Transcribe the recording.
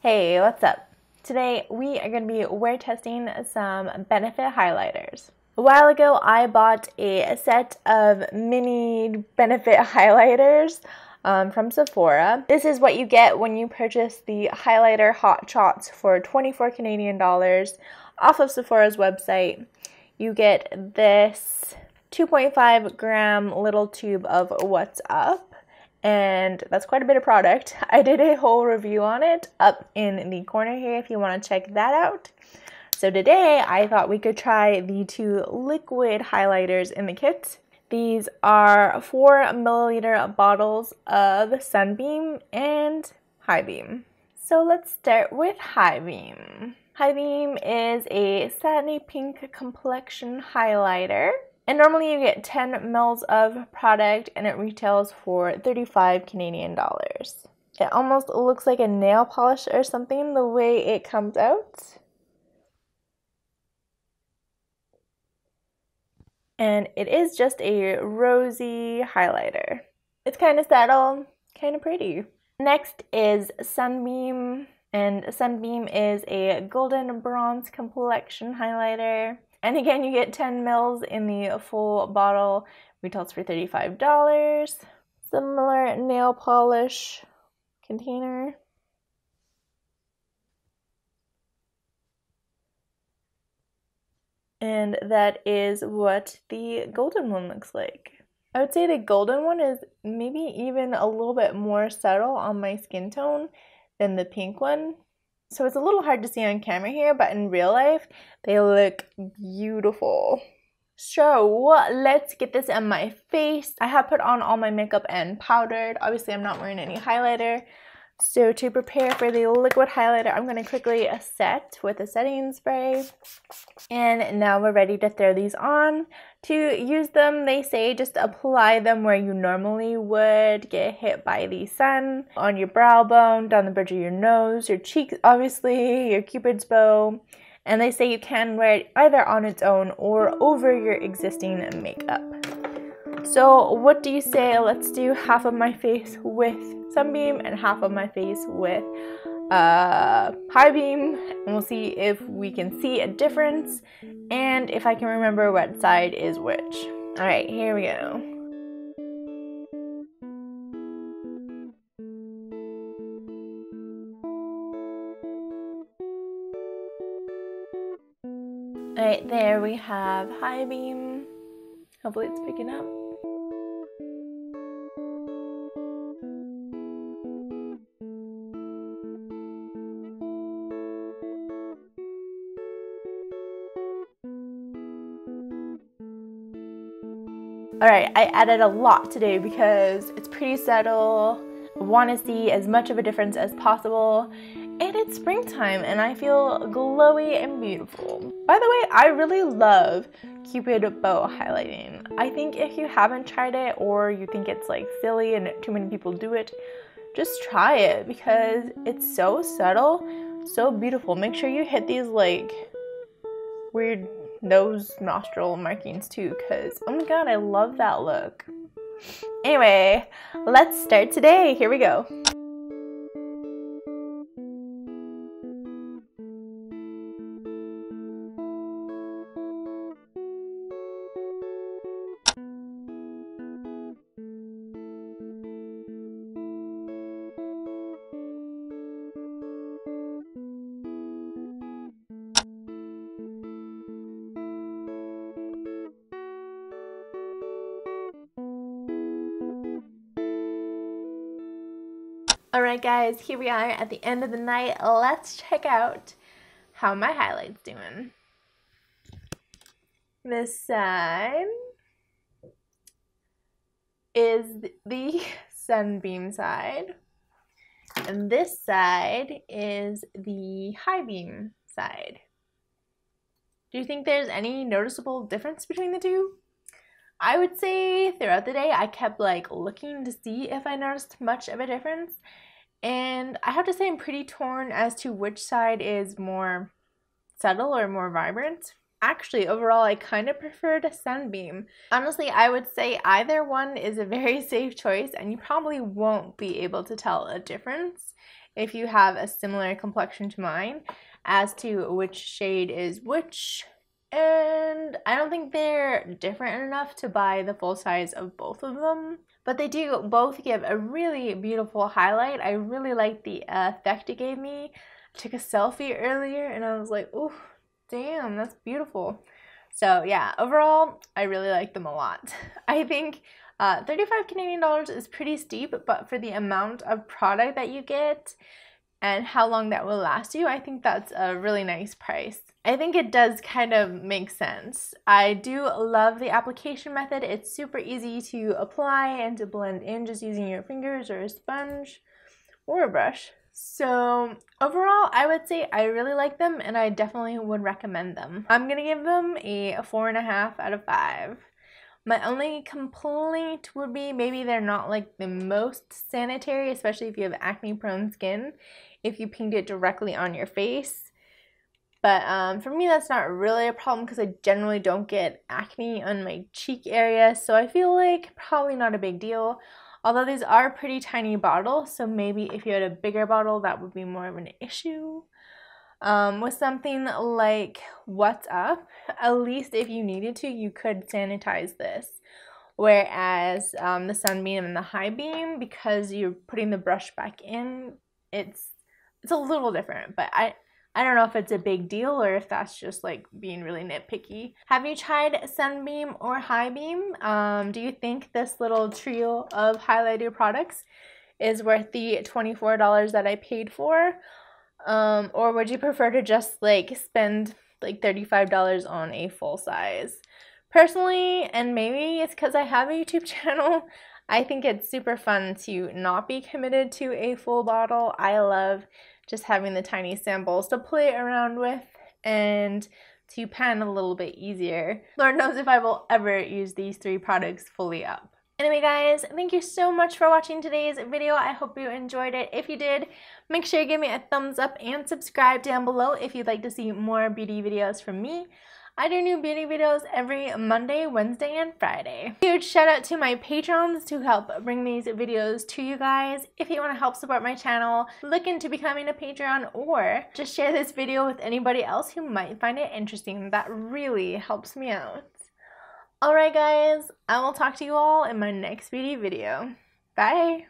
Hey, what's up? Today we are going to be wear testing some Benefit highlighters. A while ago I bought a set of mini Benefit highlighters from Sephora. This is what you get when you purchase the highlighter Hot Shots for 24 Canadian dollars off of Sephora's website. You get this 2.5 gram little tube of What's Up. And that's quite a bit of product. I did a whole review on it up in the corner here if you want to check that out. So today I thought we could try the two liquid highlighters in the kit. These are 4 milliliter bottles of Sunbeam and High Beam. So let's start with High Beam. High Beam is a satiny pink complexion highlighter. And normally you get 10 mils of product and it retails for 35 Canadian dollars. It almost looks like a nail polish or something the way it comes out. And it is just a rosy highlighter. It's kind of subtle, kind of pretty. Next is Sunbeam. And Sunbeam is a golden bronze complexion highlighter. And again, you get 10 mils in the full bottle, retails for $35. Similar nail polish container. And that is what the golden one looks like. I would say the golden one is maybe even a little bit more subtle on my skin tone than the pink one. So it's a little hard to see on camera here, but in real life, they look beautiful. So let's get this on my face. I have put on all my makeup and powdered. Obviously, I'm not wearing any highlighter. So to prepare for the liquid highlighter, I'm going to quickly set with a setting spray. And now we're ready to throw these on. To use them, they say just apply them where you normally would get hit by the sun. On your brow bone, down the bridge of your nose, your cheeks, obviously, your cupid's bow. And they say you can wear it either on its own or over your existing makeup. So what do you say? Let's do half of my face with Sunbeam and half of my face with High Beam, and we'll see if we can see a difference and if I can remember what side is which. Alright, here we go. Alright, there we have High Beam. Hopefully it's picking up. Alright, I added a lot today because it's pretty subtle. I want to see as much of a difference as possible. And it's springtime and I feel glowy and beautiful. By the way, I really love Cupid bow highlighting. I think if you haven't tried it or you think it's like silly and too many people do it, just try it because it's so subtle, so beautiful. Make sure you hit these like weird nose nostril markings too, because oh my god, I love that look. Anyway, let's start today. Here we go. Alright guys, here we are at the end of the night. Let's check out how my highlight's doing. This side is the Sunbeam side. And this side is the High Beam side. Do you think there's any noticeable difference between the two? I would say throughout the day I kept like looking to see if I noticed much of a difference, and I have to say I'm pretty torn as to which side is more subtle or more vibrant. Actually, overall I kind of preferred Sunbeam. Honestly, I would say either one is a very safe choice and you probably won't be able to tell a difference if you have a similar complexion to mine as to which shade is which. And I don't think they're different enough to buy the full size of both of them. But they do both give a really beautiful highlight. I really like the effect it gave me. I took a selfie earlier and I was like, oh, damn, that's beautiful. So yeah, overall, I really like them a lot. I think 35 Canadian dollars is pretty steep, but for the amount of product that you get and how long that will last you, I think that's a really nice price. I think it does kind of make sense. I do love the application method. It's super easy to apply and to blend in just using your fingers or a sponge or a brush. So overall, I would say I really like them and I definitely would recommend them. I'm gonna give them a 4.5 out of 5. My only complaint would be maybe they're not like the most sanitary, especially if you have acne prone skin, if you paint it directly on your face. But for me, that's not really a problem because I generally don't get acne on my cheek area. So I feel like probably not a big deal. Although these are pretty tiny bottles, so maybe if you had a bigger bottle, that would be more of an issue. With something like What's Up, at least if you needed to, you could sanitize this. Whereas the Sunbeam and the High Beam, because you're putting the brush back in, it's a little different. But I don't know if it's a big deal or if that's just like being really nitpicky. Have you tried Sunbeam or High Beam? Do you think this little trio of highlighter products is worth the $24 that I paid for? Or would you prefer to just like spend like $35 on a full size? Personally, and maybe it's because I have a YouTube channel, I think it's super fun to not be committed to a full bottle. I love just having the tiny samples to play around with and to pan a little bit easier. Lord knows if I will ever use these 3 products fully up. Anyway guys, thank you so much for watching today's video. I hope you enjoyed it. If you did, make sure you give me a thumbs up and subscribe down below if you'd like to see more beauty videos from me. I do new beauty videos every Monday, Wednesday, and Friday. Huge shout out to my patrons to help bring these videos to you guys. If you want to help support my channel, look into becoming a Patreon or just share this video with anybody else who might find it interesting. That really helps me out. Alright guys, I will talk to you all in my next beauty video. Bye!